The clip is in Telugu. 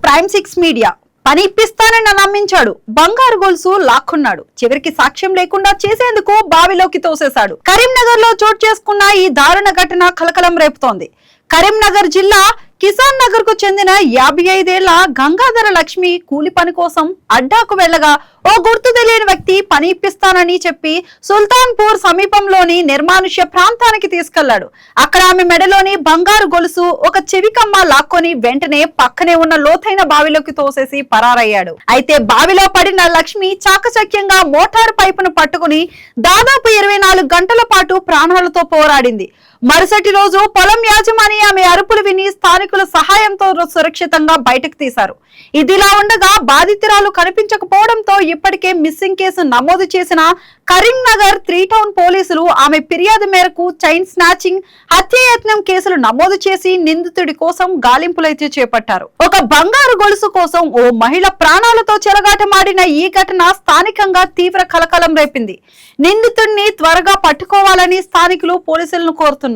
ప్రైమ్ 6 మీడియా పని ఇప్పిస్తానని నమ్మించాడు. బంగారు గొలుసు లాక్కున్నాడు. చివరికి సాక్ష్యం లేకుండా చేసేందుకు బావిలోకి తోసేశాడు. కరీంనగర్ లో చోటు చేసుకున్న ఈ దారుణ ఘటన కలకలం రేపుతోంది. కరీంనగర్ జిల్లా కిసాన్ నగర్ కు చెందిన 55 ఏళ్ల గంగాధర లక్ష్మి కూలి పని కోసం అడ్డాకు వెళ్లగా ఓ గుర్తు తెలియని వ్యక్తి పని ఇప్పిస్తానని చెప్పి సుల్తాన్పూర్ సమీపంలోని నిర్మానుష్య ప్రాంతానికి తీసుకెళ్లాడు. అక్కడ ఆమె మెడలోని బంగారు గొలుసు, ఒక చెవికమ్మ లాక్కొని వెంటనే పక్కనే ఉన్న లోతైన బావిలోకి తోసేసి పరారయ్యాడు. అయితే బావిలో పడిన లక్ష్మి చాకచక్యంగా మోటార్ పైపును పట్టుకుని దాదాపు 24 గంటల పాటు ప్రాణాలతో పోరాడింది. మరుసటి రోజు పొలం యాజమాని ఆమె అరుపులు విని స్థానికుల సహాయంతో సురక్షితంగా బయటకు తీశారు. ఇదిలా ఉండగా బాధితురాలు కనిపించకపోవడంతో ఇప్పటికే మిస్సింగ్ కేసు నమోదు చేసిన కరీంనగర్ 3 టౌన్ పోలీసులు ఆమె ఫిర్యాదు మేరకు చైన్ స్నాచింగ్, హత్యాయత్నం కేసులు నమోదు చేసి నిందితుడి కోసం గాలింపులైతే చేపట్టారు. ఒక బంగారు గొలుసు కోసం ఓ మహిళ ప్రాణాలతో చెలగాటమాడిన ఈ ఘటన స్థానికంగా తీవ్ర కలకలం రేపింది. నిందితుడిని త్వరగా పట్టుకోవాలని స్థానికులు పోలీసులను కోరుతున్నారు.